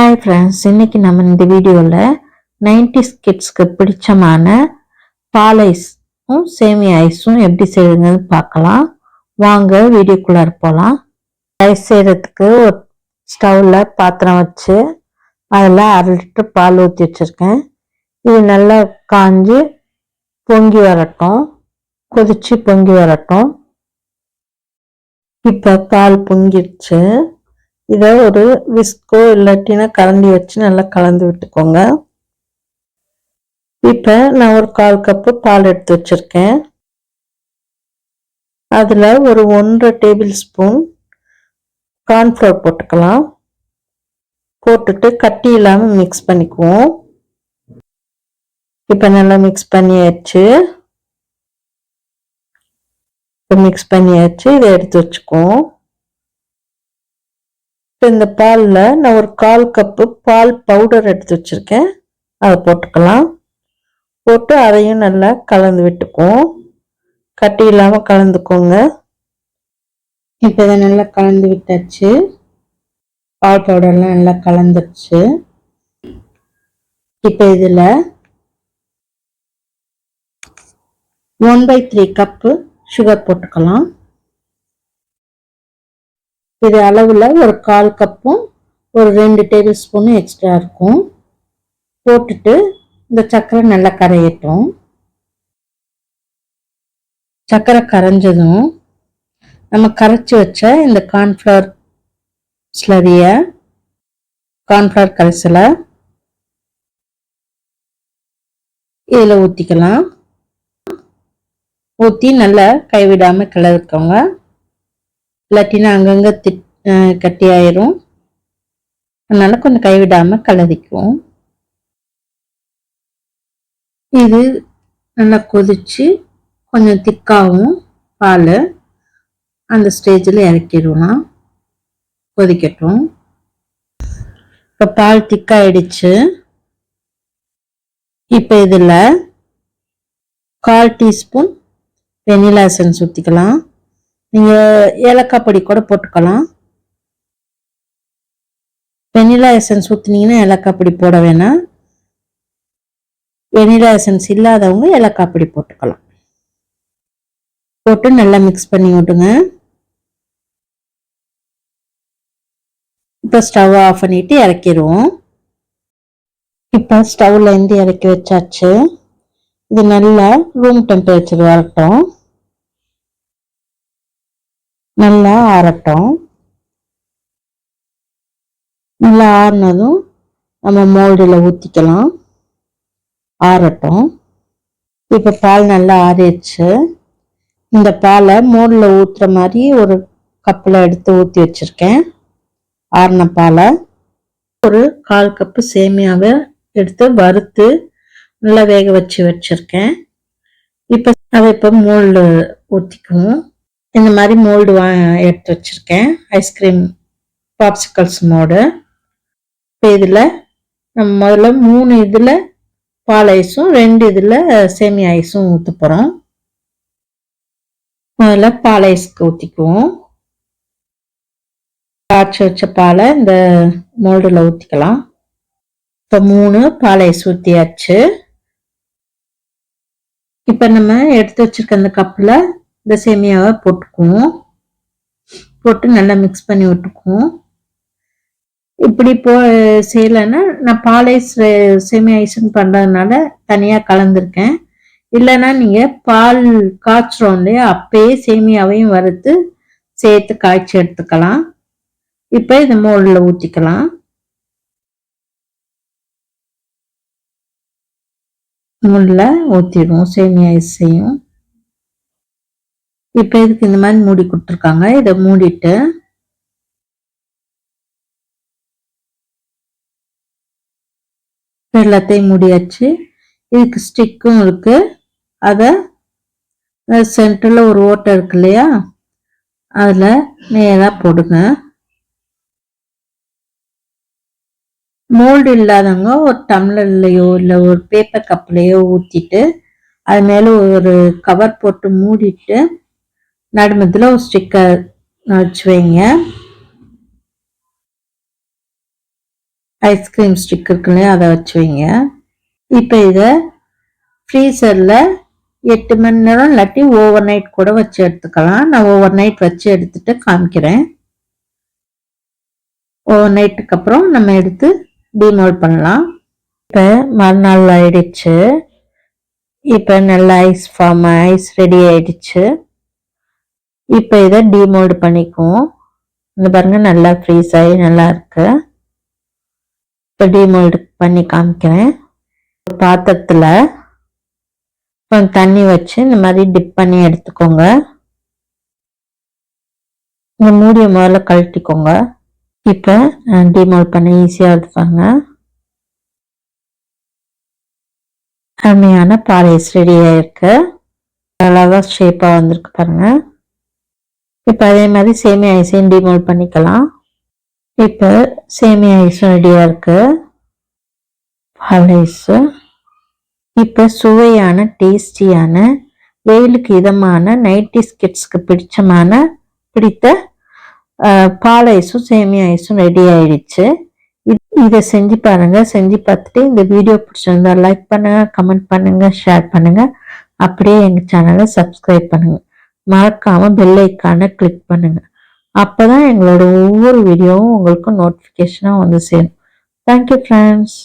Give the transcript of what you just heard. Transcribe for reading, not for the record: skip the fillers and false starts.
Hi friends, இன்னைக்கு நம்ம இந்த வீடியோவில் 90s கிட்ஸ்க்கு பிடிச்சமான பால் ஐஸும் சேமியா ஐஸும் எப்படி செய்யுதுன்னு பார்க்கலாம். வாங்க வீடியோக்குள்ளே போகலாம். ஐஸ் செய்கிறதுக்கு ஒரு ஸ்டவ்வில் பாத்திரம் வச்சு அதில் 1/2 லிட்டர் பால் ஊற்றி வச்சுருக்கேன். இது நல்லா காஞ்சி பொங்கி வரட்டும், கொதிச்சு பொங்கி வரட்டும். இப்போ பால் பொங்கிடுச்சு. இதை ஒரு விஸ்கோ இல்லாட்டினா கரண்டி வச்சு நல்லா கலந்து விட்டுக்கோங்க. இப்போ நான் ஒரு 1/4 கப்பு பால் எடுத்து வச்சிருக்கேன். அதில் ஒரு 1.5 டேபிள் ஸ்பூன் கார்ன்ஃப்ளவர் போட்டுக்கலாம். போட்டுட்டு கட்டி இல்லாமல் மிக்ஸ் பண்ணிக்குவோம். இப்போ நல்லா மிக்ஸ் பண்ணியாச்சு. இதை எடுத்து வச்சுக்குவோம். இந்த பாலில் நான் ஒரு 1/4 கப்பு பால் பவுடர் எடுத்து வச்சிருக்கேன். அதை போட்டுக்கலாம். போட்டு அதையும் நல்லா கலந்து விட்டுக்குவோம். கட்டி இல்லாமல் கலந்துக்கோங்க. இப்போ இதை நல்லா கலந்து விட்டாச்சு. பால் பவுடர்லாம் நல்லா கலந்துருச்சு. இப்போ இதில் 1/3 கப்பு சுகர் போட்டுக்கலாம். இது அளவில் ஒரு 1/4 கப்பும் ஒரு 2 டேபிள் ஸ்பூனும் எக்ஸ்ட்ரா இருக்கும். போட்டுட்டு இந்த சர்க்கரை நல்லா கரையட்டும். சர்க்கரை கரைஞ்சதும் நம்ம கரைச்சி வச்ச இந்த கார்ன்ஃப்ளவர் ஸ்லரியை, கார்ன்ஃப்ளவர் கரைசலை இதில் ஊற்றிக்கலாம். ஊற்றி நல்லா கைவிடாமல் கிளறிக்கோங்க. இல்லாட்டினா அங்கங்கே கட்டி ஆயிரும். அதனால கொஞ்சம் கைவிடாமல் கலரிக்குவோம். இது நல்லா கொதிச்சு கொஞ்சம் திக்காகவும் பால் அந்த ஸ்டேஜில் இறக்கிடுவோம். கொதிக்கட்டும். இப்போ பால் திக்காயிடுச்சு. இப்போ இதில் 1/4 டீஸ்பூன் வெனிலா எசன்ஸ் ஊற்றிக்கலாம். நீங்கள் ஏலக்காய் பொடி கூட போட்டுக்கலாம். வெனிலா எசன்ஸ் ஊற்றினீங்கன்னா ஏலக்காய் பொடி போட வேணாம். வெனிலா எசன்ஸ் இல்லாதவங்க ஏலக்காய் பொடி போட்டுக்கலாம். போட்டு நல்லா மிக்ஸ் பண்ணி விட்டுங்க. இப்போ ஸ்டவ் ஆஃப் பண்ணிட்டு இறக்கிடுவோம். இப்போ ஸ்டவ்ல இருந்து இறக்கி வச்சாச்சு. இது நல்லா ரூம் டெம்பரேச்சர் வரட்டும். நல்லா ஆறட்டும். நல்லா ஆறினதும் நம்ம மோல்டில் ஊற்றிக்கலாம். ஆறட்டும். இப்போ பால் நல்லா ஆறிடுச்சு. இந்த பாலை மோல்டில் ஊற்றுற மாதிரி ஒரு கப்பில் எடுத்து ஊற்றி வச்சுருக்கேன். ஆறின பாலை ஒரு 1/4 கப்பு சேமியாவை எடுத்து வறுத்து நல்லா வேக வச்சுருக்கேன். இப்போ மோல்டு ஊற்றிக்குவோம். இந்த மாதிரி மோல்டு எடுத்து வச்சுருக்கேன். Ice cream popsicles mould. இப்போ இதில் நம்ம முதல்ல 3 இதில் பால் ஐஸும் 2 இதில் சேமியா ஐஸும் ஊற்ற போகிறோம். முதல்ல பால் ஐஸ்க்கு ஊற்றிக்குவோம். காய்ச்சி வச்ச பாலை இந்த மோல்டில் ஊற்றிக்கலாம். இப்போ 3 பால் ஐஸ் ஊற்றியாச்சு. இப்போ நம்ம எடுத்து வச்சிருக்க அந்த கப்பில் இந்த சேமியாவை போட்டுக்குவோம். போட்டு நல்லா மிக்ஸ் பண்ணி விட்டுக்குவோம். இப்படி செய்யலைன்னா நான் பால் ஐஸ் சேமியா ஐஸ்ன்னு பண்ணுறதுனால தனியாக கலந்துருக்கேன். இல்லைன்னா நீங்கள் பால் காய்ச்சுறோம் இல்லையா, அப்பயே சேமியாவையும் வறுத்து சேர்த்து காய்ச்சி எடுத்துக்கலாம். இப்போ இந்த மோல்டில் ஊற்றிக்கலாம். மோல்டில் ஊற்றிடுவோம் சேமியா ஐஸையும். இப்போ இதுக்கு இந்த மாதிரி மூடி கொடுத்துருக்காங்க. இதை மூடிட்டு எல்லாத்தையும் மூடியாச்சு. இதுக்கு ஸ்டிக்கும் இருக்கு. அதை சென்டரில் ஒரு ஓட்டை இருக்கு இல்லையா, அதில் நேராக போடுங்க. மோல்டு இல்லாதவங்க ஒரு டம்ளர்லையோ இல்லை ஒரு பேப்பர் கப்லையோ ஊற்றிட்டு அது மேலே ஒரு கவர் போட்டு மூடிட்டு நடுமத்தில் ஒரு ஸ்டிக்கர் வச்சு வைங்க. ஐஸ்கிரீம் ஸ்டிக் இருக்குல்லையே அதை வச்சு வைங்க. இப்போ இதை ஃப்ரீசரில் 8 மணி நேரம் இல்லாட்டி ஓவர் நைட் கூட வச்சு எடுத்துக்கலாம். நான் ஓவர் நைட் வச்சு எடுத்துட்டு காமிக்கிறேன். ஓவர் நைட்டுக்கு அப்புறம் நம்ம எடுத்து டிமோல்ட் பண்ணலாம். இப்போ மறுநாள் ஆயிடுச்சு. இப்போ நல்லா ஐஸ் ரெடி ஆயிடுச்சு. இப்போ இதை டிமோல்ட் பண்ணிக்குவோம். இந்த பாருங்க நல்லா ஃப்ரீஸ் ஆகி நல்லா இருக்கு. இப்போ டிமோல்ட் பண்ணி காமிக்கிறேன். பாத்திரத்தில் கொஞ்சம் தண்ணி வச்சு இந்த மாதிரி டிப் பண்ணி எடுத்துக்கோங்க. இந்த மூடிய முதல்ல கழட்டிக்கோங்க. இப்போ டிமோல்ட் பண்ண ஈஸியாக எடுப்பாங்க. அருமையான பால் ஐஸ் ரெடியாக இருக்கு. அழகாக ஷேப்பாக வந்திருக்கு பாருங்க. இப்போ அதே மாதிரி சேமியா ஐஸையும் டிமோல்ட் பண்ணிக்கலாம். இப்போ சேமியா ஐஸும் ரெடியாக இருக்கு. பால் ஐஸு இப்போ சுவையான டேஸ்டியான வெயிலுக்கு இதமான 90s கிட்ஸ்க்கு பிடித்த பால் ஐஸும் சேமியா ஐஸும் ரெடி ஆயிடுச்சு. இதை செஞ்சு பாருங்க. செஞ்சு பார்த்துட்டு இந்த வீடியோ பிடிச்சிருந்தா லைக் பண்ணுங்க, கமெண்ட் பண்ணுங்க, ஷேர் பண்ணுங்க. அப்படியே எங்க சேனலை சப்ஸ்கிரைப் பண்ணுங்க. மறக்காம பெல் ஐக்கானை கிளிக் பண்ணுங்க. அப்பதான் எங்களோட ஒவ்வொரு வீடியோவும் உங்களுக்கு நோட்டிஃபிகேஷனா வந்து சேரும். Thank you friends.